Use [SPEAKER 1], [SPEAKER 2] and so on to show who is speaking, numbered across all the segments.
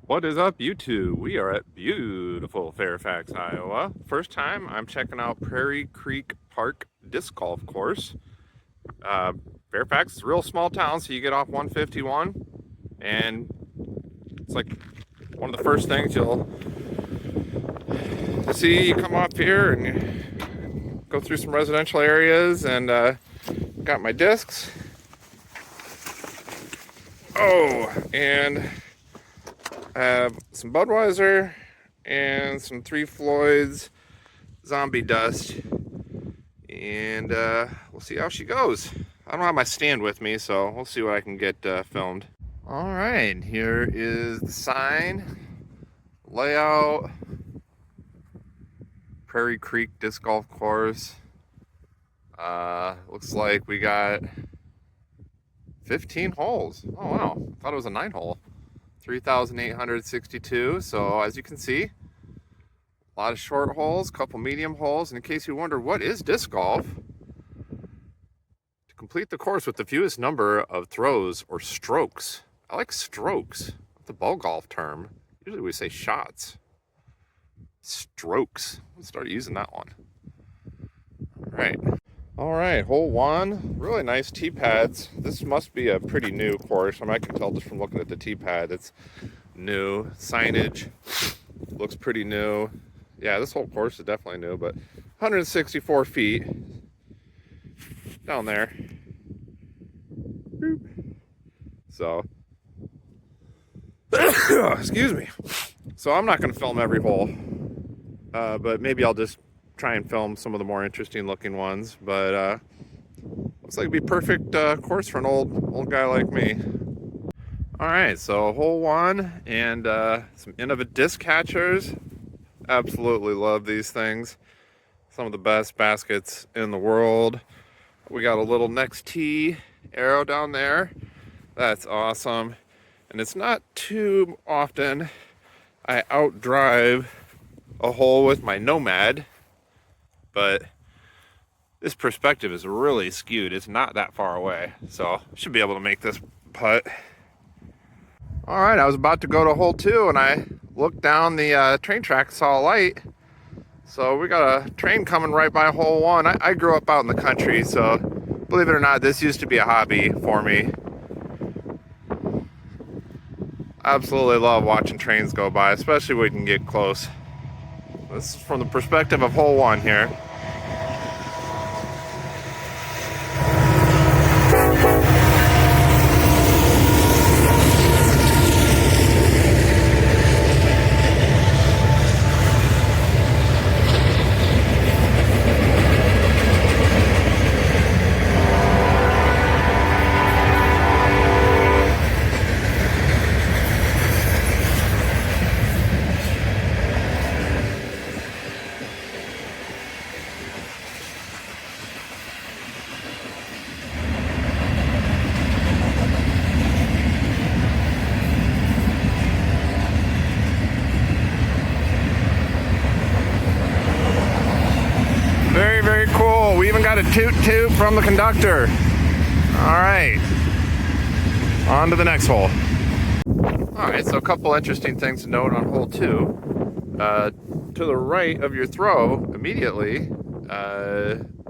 [SPEAKER 1] What is up, YouTube? We are at beautiful Fairfax, Iowa. First time I'm checking out Prairie Creek Park disc golf course. Uh, Fairfax is a real small town, so you get off 151, and it's like one of the first things you'll see. You come up here and go through some residential areas, and got my discs. Oh, and I have some Budweiser and some Three Floyds Zombie Dust, and we'll see how she goes. I don't have my stand with me, so we'll see what I can get filmed. All right, here is the sign, layout, Prairie Creek Disc Golf Course. Looks like we got 15 holes. Oh wow, thought it was a 9-hole. 3,862. So as you can see, a lot of short holes, a couple medium holes. And in case you wonder what is disc golf, to complete the course with the fewest number of throws or strokes. I like strokes. That's a ball golf term. Usually we say shots. Strokes. Let's start using that one. All right, hole one. Really nice tee pads. This must be a pretty new course. I mean, I can tell just from looking at the tee pad. It's new. Signage looks pretty new. Yeah, this whole course is definitely new, but 164 feet down there. So, excuse me. So I'm not going to film every hole, but maybe I'll just try and film some of the more interesting looking ones. But looks like it'd be perfect course for an old guy like me. All right, so hole one, and some Innova disc catchers. Absolutely love these things. Some of the best baskets in the world. We got a little next tee arrow down there. That's awesome. And it's not too often I outdrive a hole with my Nomad, but this perspective is really skewed. It's not that far away, so should be able to make this putt. All right, I was about to go to hole two, and I looked down the train track, saw a light. So we got a train coming right by hole one. I grew up out in the country, so believe it or not, this used to be a hobby for me. Absolutely love watching trains go by, especially when you can get close. This is from the perspective of hole one here. Very, very cool. We even got a toot toot from the conductor. All right, on to the next hole. All right, so a couple interesting things to note on hole two. To the right of your throw, immediately,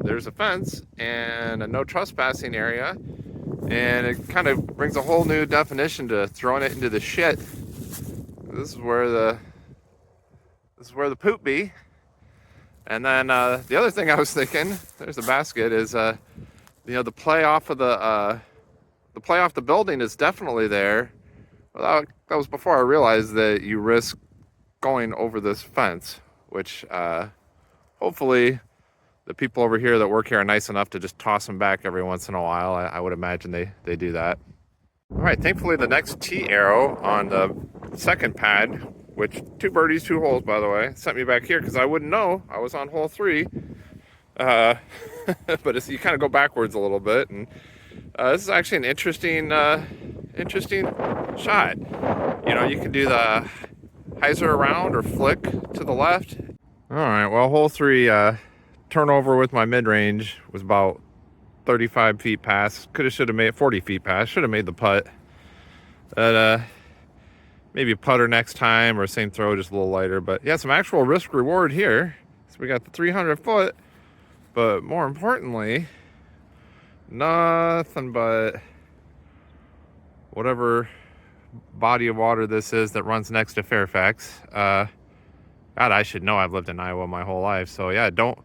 [SPEAKER 1] there's a fence and a no trespassing area, and it kind of brings a whole new definition to throwing it into the shit. This is where the poop be. And then the other thing I was thinking, there's a basket, is the play off the building is definitely there. Well, that was before I realized that you risk going over this fence, which hopefully the people over here that work here are nice enough to just toss them back every once in a while. I would imagine they do that. All right, thankfully the next tee arrow on the second pad, which 2 birdies, 2 holes, by the way, sent me back here because I wouldn't know. I was on hole 3. But you kind of go backwards a little bit. And this is actually an interesting shot. You know, you can do the hyzer around or flick to the left. All right, well, hole 3, turnover with my mid-range was about 35 feet past. Should have made 40 feet past. Should have made the putt. But maybe putter next time, or same throw, just a little lighter. But yeah, some actual risk reward here. So we got the 300 foot, but more importantly, nothing but whatever body of water this is that runs next to Fairfax. God, I should know. I've lived in Iowa my whole life. So yeah, don't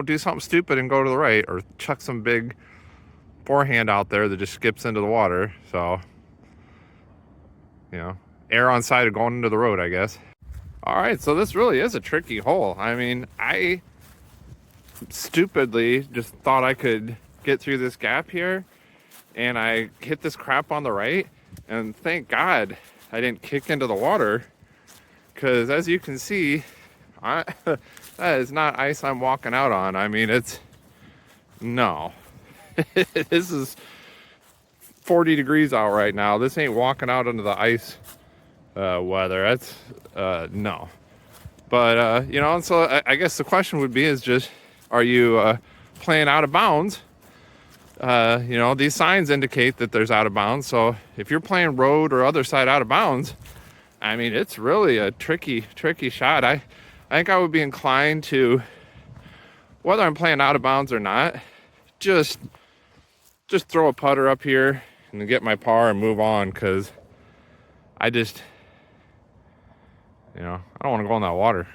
[SPEAKER 1] do something stupid and go to the right, or chuck some big forehand out there that just skips into the water. So, you know, err on side of going into the road, I guess. All right, so this really is a tricky hole. I mean, I stupidly just thought I could get through this gap here, and I hit this crap on the right, and thank God I didn't kick into the water, because as you can see, that is not ice I'm walking out on. I mean, no. This is 40 degrees out right now. This ain't walking out into the ice weather. That's no. But you know, and so I guess the question would be is just, are you playing out of bounds? You know, these signs indicate that there's out of bounds. So if you're playing road or other side out of bounds, I mean, it's really a tricky shot. I think I would be inclined to, whether I'm playing out of bounds or not, just throw a putter up here and get my par and move on, because I just, you know, I don't want to go in that water.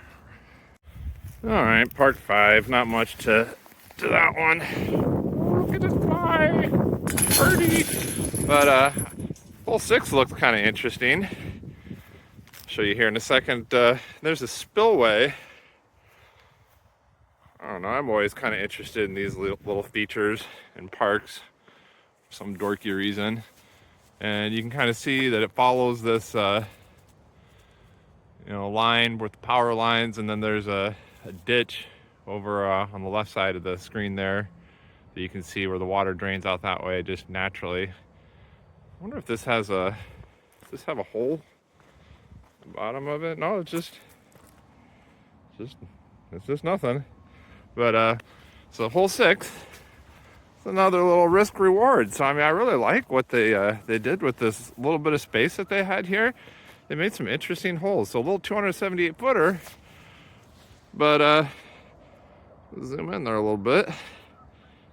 [SPEAKER 1] All right, part 5, not much to that one. Look at this fly, birdie. But hole 6 looks kind of interesting. Show you here in a second. There's a spillway. I don't know, I'm always kind of interested in these little features in parks for some dorky reason. And you can kind of see that it follows this you know, line with power lines, and then there's a ditch over on the left side of the screen there, that you can see where the water drains out that way just naturally. I wonder if this has does this have a hole at the bottom of it? No, it's just nothing. But so hole 6, it's another little risk reward. So I mean, I really like what they did with this little bit of space that they had here. They made some interesting holes. So a little 278 footer, but zoom in there a little bit.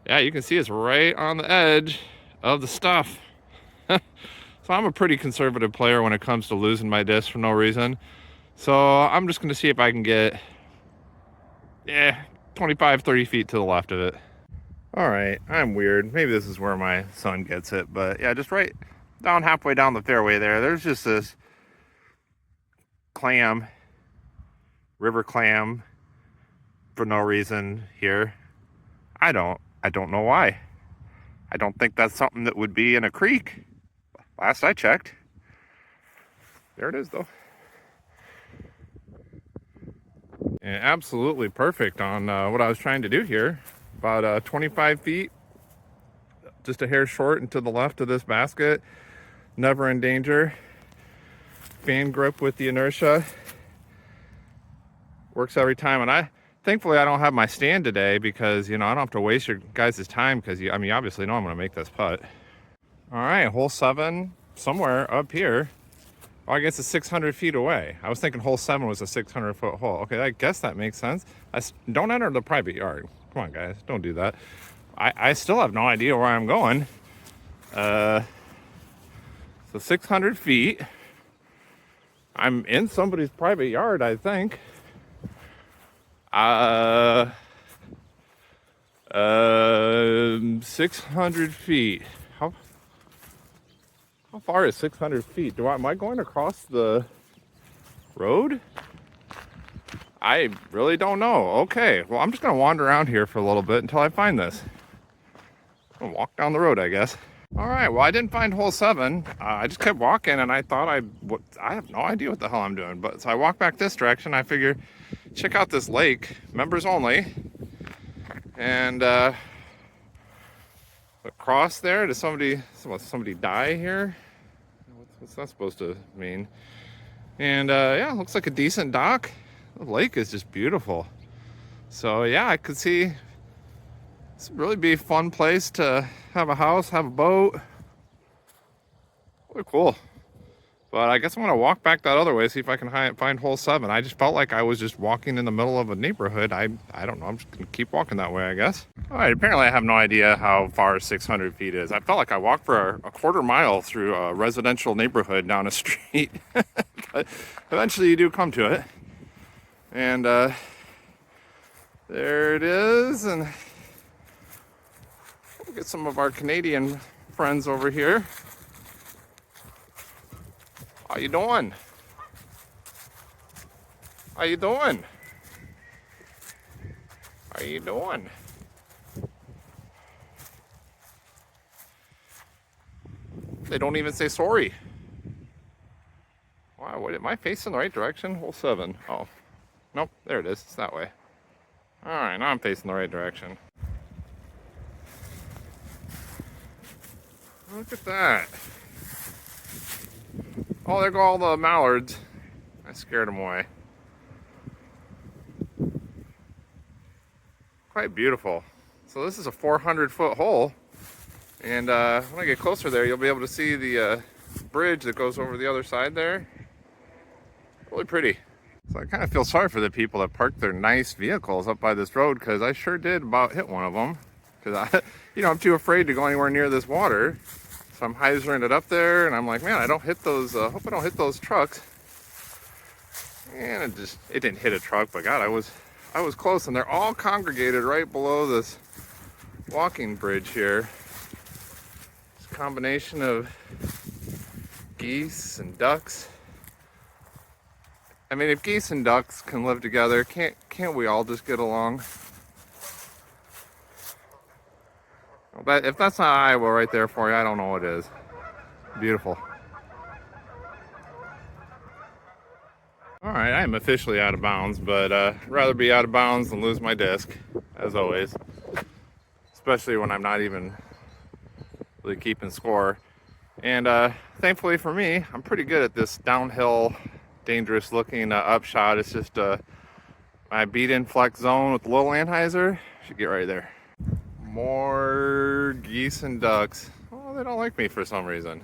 [SPEAKER 1] Yeah, you can see it's right on the edge of the stuff. So I'm a pretty conservative player when it comes to losing my disc for no reason. So I'm just going to see if I can get 25, 30 feet to the left of it. All right, I'm weird. Maybe this is where my son gets it, but yeah, just right down halfway down the fairway there's just this clam, river clam, for no reason here. I don't know why. I don't think that's something that would be in a creek. Last I checked. There it is though. And absolutely perfect on what I was trying to do here. About 25 feet, just a hair short and to the left of this basket. Never in danger. Fan grip with the inertia. Works every time. And thankfully I don't have my stand today, because, you know, I don't have to waste your guys' time, because I mean, obviously know I'm going to make this putt. All right, hole 7, somewhere up here. Oh, I guess it's 600 feet away. I was thinking hole 7 was a 600-foot hole. Okay, I guess that makes sense. Don't enter the private yard. Come on, guys, don't do that. I still have no idea where I'm going. So 600 feet. I'm in somebody's private yard, I think. 600 feet. How far is 600 feet? Am I going across the road? I really don't know. Okay, well, I'm just gonna wander around here for a little bit until I find this. I'm gonna walk down the road, I guess. All right, well, I didn't find hole 7. I just kept walking, and I thought I have no idea what the hell I'm doing. But so I walked back this direction. I figured, check out this lake, members only. And across there, does somebody die here? What's that supposed to mean? And yeah, looks like a decent dock. The lake is just beautiful. So yeah, I could see this would really be a fun place to have a house, have a boat. Really cool. But I guess I'm gonna walk back that other way, see if I can find hole 7. I just felt like I was just walking in the middle of a neighborhood. I don't know, I'm just gonna keep walking that way, I guess. All right, apparently I have no idea how far 600 feet is. I felt like I walked for a quarter mile through a residential neighborhood down a street. But eventually you do come to it. And there it is. And we'll get some of our Canadian friends over here. How you doing? How you doing? How you doing? They don't even say sorry. Wow, what, am I facing the right direction? Hole 7. Oh, nope, there it is. It's that way. All right, now I'm facing the right direction. Look at that. Oh, there go all the mallards. I scared them away. Quite beautiful. So this is a 400-foot hole. And when I get closer there, you'll be able to see the bridge that goes over the other side there. Really pretty. So I kind of feel sorry for the people that park their nice vehicles up by this road, because I sure did about hit one of them. Because I'm too afraid to go anywhere near this water. So I'm hyzering it up there, and I'm like, man, I don't hit those. Hope I don't hit those trucks. And it didn't hit a truck, but God, I was close. And they're all congregated right below this walking bridge here. It's a combination of geese and ducks. I mean, if geese and ducks can live together, can't we all just get along? But if that's not Iowa right there for you, I don't know what is. Beautiful. All right, I am officially out of bounds, but rather be out of bounds than lose my disc, as always. Especially when I'm not even really keeping score. And thankfully for me, I'm pretty good at this downhill, dangerous looking upshot. It's just my beat-in flex zone with the little Anheuser. Should get right there. More geese and ducks. Oh, they don't like me for some reason.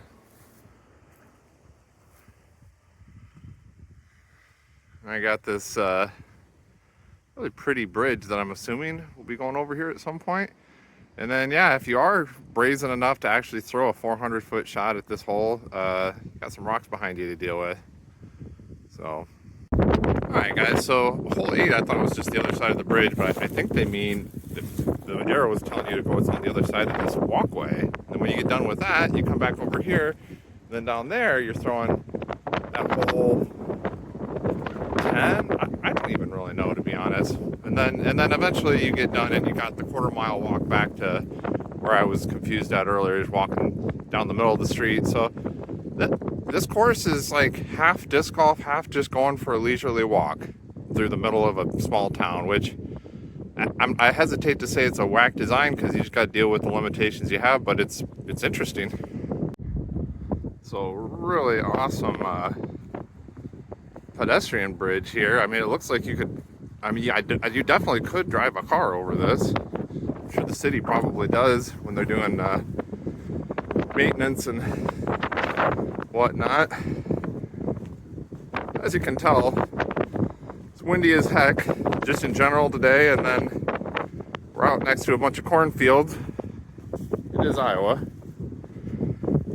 [SPEAKER 1] I got this really pretty bridge that I'm assuming will be going over here at some point. And then, yeah, if you are brazen enough to actually throw a 400-foot shot at this hole, got some rocks behind you to deal with. So, all right, guys. So hole 8, I thought was just the other side of the bridge, but I think they mean the arrow was telling you to go. It's on the other side of this walkway. And when you get done with that, you come back over here. Then down there, you're throwing that hole 10. I don't even really know, to be honest. And then eventually you get done and you got the quarter-mile walk back to where I was confused at earlier, just walking down the middle of the street. So this course is like half disc golf, half just going for a leisurely walk through the middle of a small town, which I hesitate to say it's a whack design because you just got to deal with the limitations you have, but it's interesting. So really awesome pedestrian bridge here. I mean, it looks like you could, you definitely could drive a car over this. I'm sure the city probably does when they're doing maintenance and whatnot. As you can tell, it's windy as heck just in general today, and then we're out next to a bunch of cornfields. It is Iowa.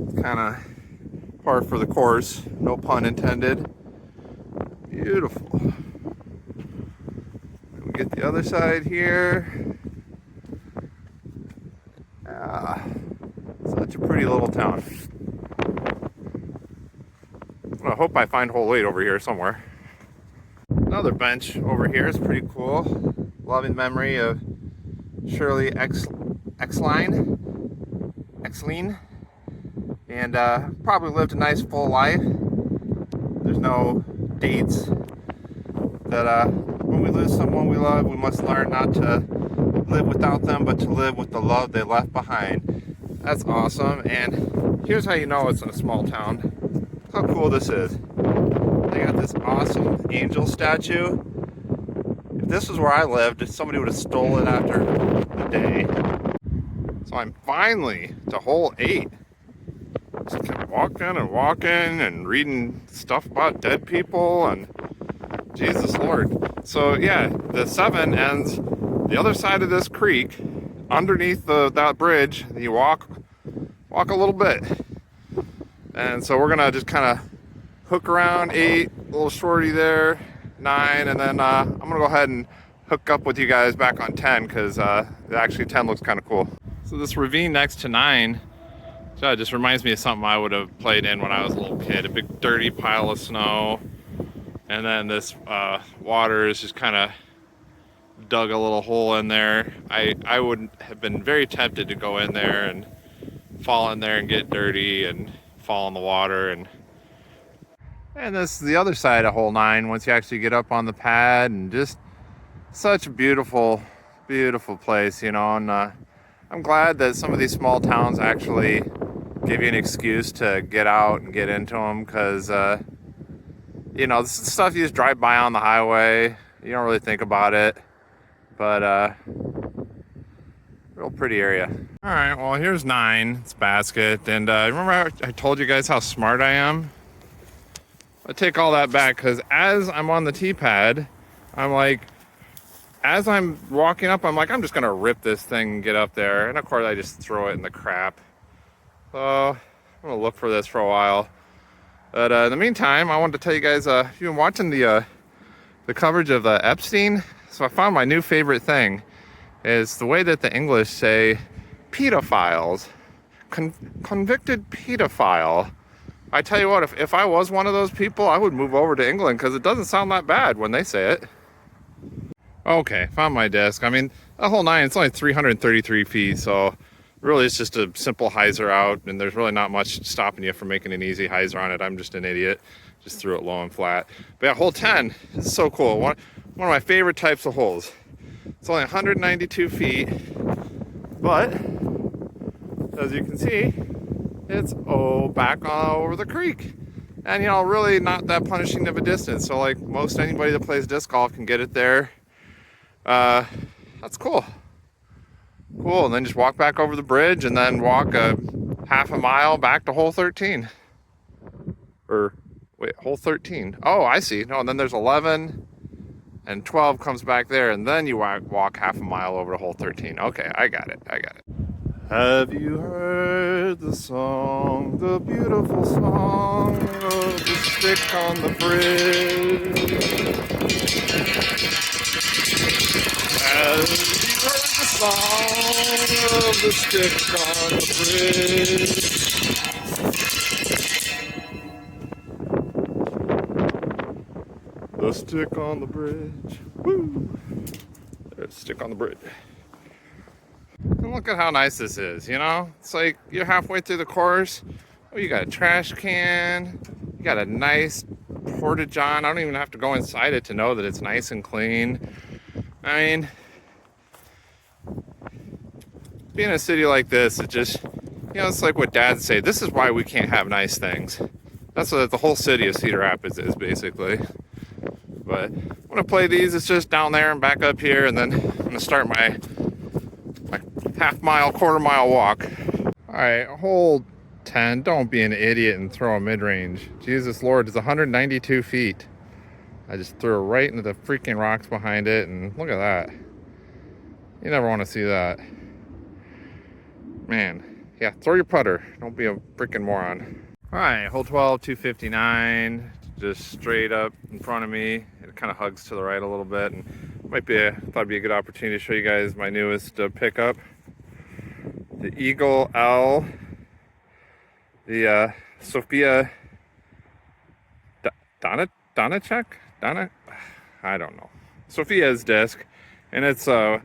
[SPEAKER 1] It's kind of par for the course, no pun intended. Beautiful. We get the other side here. Such a pretty little town. Well, I hope I find hole 8 over here somewhere. Another bench over here is pretty cool. Loving memory of Shirley Exline. And probably lived a nice full life. There's no dates that when we lose someone we love, we must learn not to live without them, but to live with the love they left behind. That's awesome. And here's how you know it's in a small town. Look how cool this is. They got this awesome angel statue. If this was where I lived, somebody would have stolen it after a day. So I'm finally to hole 8. just kept walking and reading stuff about dead people and Jesus Lord. So yeah, the 7 ends the other side of this creek, underneath that bridge. You walk a little bit, and so we're gonna just kind of hook around 8, a little shorty there, 9, and then I'm gonna go ahead and hook up with you guys back on 10 because actually 10 looks kind of cool. So this ravine next to 9 just reminds me of something I would have played in when I was a little kid. A big dirty pile of snow, and then this water is just kind of dug a little hole in there. I would have been very tempted to go in there and fall in there and get dirty and fall in the water. And this is the other side of hole 9 once you actually get up on the pad, and just such a beautiful place, you know. And I'm glad that some of these small towns actually give you an excuse to get out and get into them, because you know, this is stuff you just drive by on the highway, you don't really think about it, but real pretty area. All right, well, here's 9. It's Basket, and remember I told you guys how smart I am? I take all that back, because as I'm on the tee pad, I'm like, as I'm walking up, I'm like, I'm just gonna rip this thing and get up there, and of course I just throw it in the crap. So I'm gonna look for this for a while. But in the meantime, I wanted to tell you guys, if you've been watching the coverage of Epstein, so I found my new favorite thing is the way that the English say pedophiles, convicted pedophile. I tell you what, if I was one of those people, I would move over to England, because it doesn't sound that bad when they say it. Okay, found my disc. I mean, the whole 9, it's only 333 feet, so really it's just a simple hyzer out, and there's really not much stopping you from making an easy hyzer on it. I'm just an idiot. Just threw it low and flat. But yeah, hole 10, this is so cool. One of my favorite types of holes. It's only 192 feet, but as you can see, it's back over the creek. And you know, really not that punishing of a distance. So like most anybody that plays disc golf can get it there. That's cool. Cool, and then just walk back over the bridge and then walk a half a mile back to hole 13. Or wait, hole 13. Oh, I see. No, and then there's 11 and 12 comes back there, and then you walk half a mile over to hole 13. Okay, I got it. Have you heard the song, the beautiful song of the stick on the bridge? Have you heard the song of the stick on the bridge? The stick on the bridge. Woo! There's a stick on the bridge. And look at how nice this is, you know? It's like you're halfway through the course. Oh, you got a trash can. You got a nice porta-john. I don't even have to go inside it to know that it's nice and clean. I mean, being in a city like this, it just, you know, it's like what dads say. This is why we can't have nice things. That's what the whole city of Cedar Rapids is, basically. But when I play these, it's just down there and back up here, and then I'm gonna start my half mile, quarter mile walk. All right, hole 10, don't be an idiot and throw a mid-range. Jesus Lord, it's 192 feet. I just threw it right into the freaking rocks behind it, and look at that. You never want to see that. Man, yeah, throw your putter. Don't be a freaking moron. All right, hole 12, 259, just straight up in front of me. It kind of hugs to the right a little bit, and thought it'd be a good opportunity to show you guys my newest pickup. The Eagle L, the Sophia Donachek? I don't know. Sophia's disc, and it's I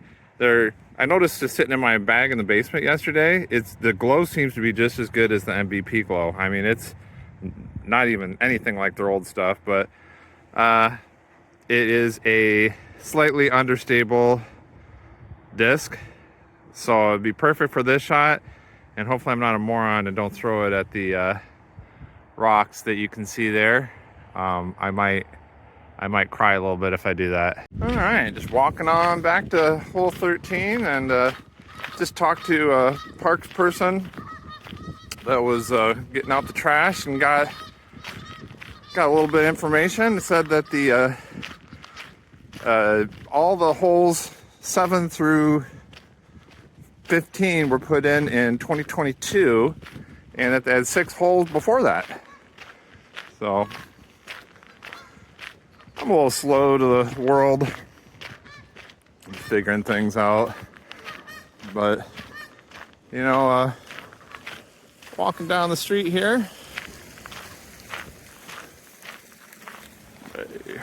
[SPEAKER 1] noticed it sitting in my bag in the basement yesterday. The glow seems to be just as good as the MVP glow. I mean, it's not even anything like their old stuff, but it is a slightly understable disc, so it'd be perfect for this shot. And hopefully I'm not a moron and don't throw it at the rocks that you can see there. I might cry a little bit if I do that. All right, just walking on back to hole 13, and just talked to a parks person that was getting out the trash and got a little bit of information. It said that the all the holes 7 through 15 were put in 2022, and that they had 6 holes before that. So I'm a little slow to the world, figuring things out. But you know, walking down the street here.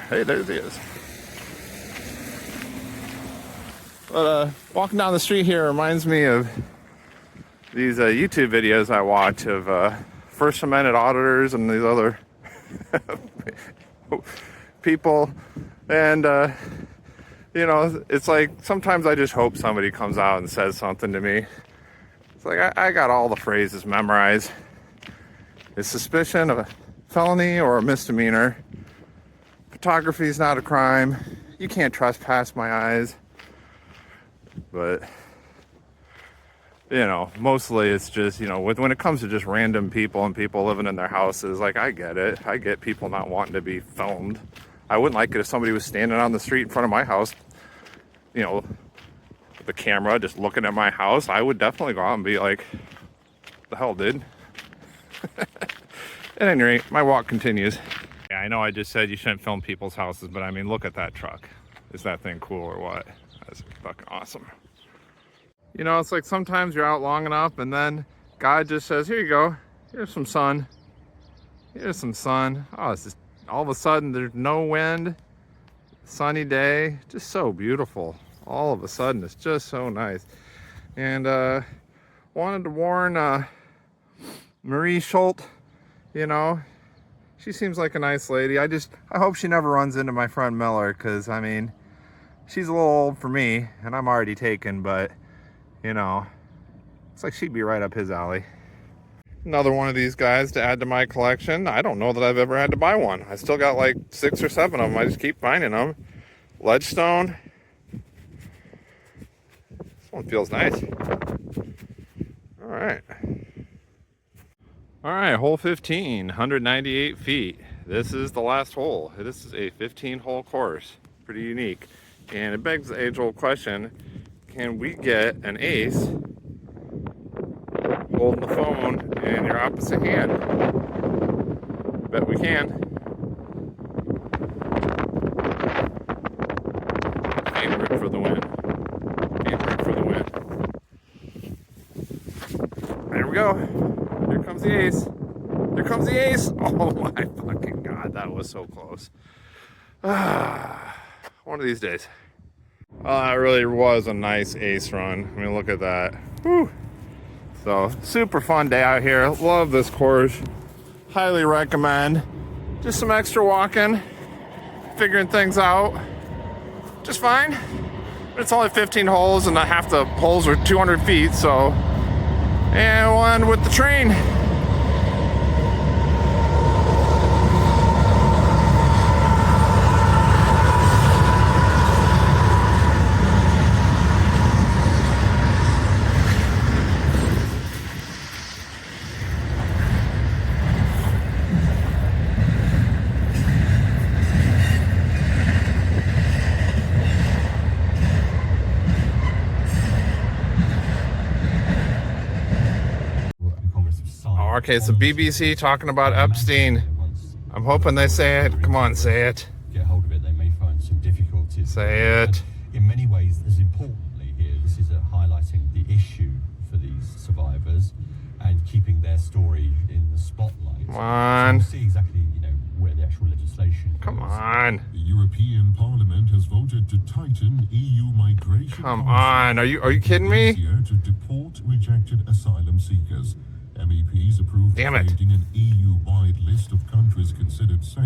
[SPEAKER 1] Hey, there he is. But walking down the street here reminds me of these YouTube videos I watch of First Amendment auditors and these other people. And, you know, it's like sometimes I just hope somebody comes out and says something to me. It's like I got all the phrases memorized. Is suspicion of a felony or a misdemeanor? Photography is not a crime. You can't trespass my eyes. But, you know, mostly it's just, you know, when it comes to just random people and people living in their houses, like, I get it. I get people not wanting to be filmed. I wouldn't like it if somebody was standing on the street in front of my house, you know, with the camera just looking at my house. I would definitely go out and be like, what the hell, dude? At any rate, my walk continues. Yeah, I know I just said you shouldn't film people's houses, but I mean, look at that truck. Is that thing cool or what? That's fucking awesome. You know, it's like sometimes you're out long enough and then God just says, here you go. Here's some sun. Here's some sun. Oh, it's just all of a sudden there's no wind. Sunny day. Just so beautiful. All of a sudden it's just so nice. And wanted to warn Marie Schultz, you know, she seems like a nice lady. I hope she never runs into my friend Miller, because I mean, she's a little old for me and I'm already taken, but you know, it's like she'd be right up his alley. Another one of these guys to add to my collection. I don't know that I've ever had to buy one. I still got like 6 or 7 of them. I just keep finding them. Ledgestone. This one feels nice. All right. All right, hole 15, 198 feet. This is the last hole. This is a 15-hole course. Pretty unique. And it begs the age-old question, can we get an ace holding the phone in your opposite hand? Bet we can. Favorite for the win. Favorite for the win. There we go. Here comes the ace. Here comes the ace. Oh my fucking God, that was so close. One of these days. It really was a nice ace run. I mean, look at that. Whew. So, super fun day out here. Love this course. Highly recommend. Just some extra walking, figuring things out. Just fine. It's only 15 holes and half the holes are 200 feet, so. And we'll end with the train. Okay, it's the BBC talking about Epstein. I'm hoping they say it. Come on, say it.
[SPEAKER 2] Get hold of it, they may find some difficulties.
[SPEAKER 1] Say it.
[SPEAKER 2] In many ways, as importantly here, this is highlighting the issue for these survivors and keeping their story in the spotlight.
[SPEAKER 1] Come on.
[SPEAKER 2] So we'll see exactly, where the actual legislation goes.
[SPEAKER 1] Come on.
[SPEAKER 3] The European Parliament has voted to tighten EU migration.
[SPEAKER 1] Come on. Are you kidding me?
[SPEAKER 3] To deport rejected asylum seekers. MEPs approved
[SPEAKER 1] Damn it.
[SPEAKER 3] creating an EU-wide list of countries considered safe.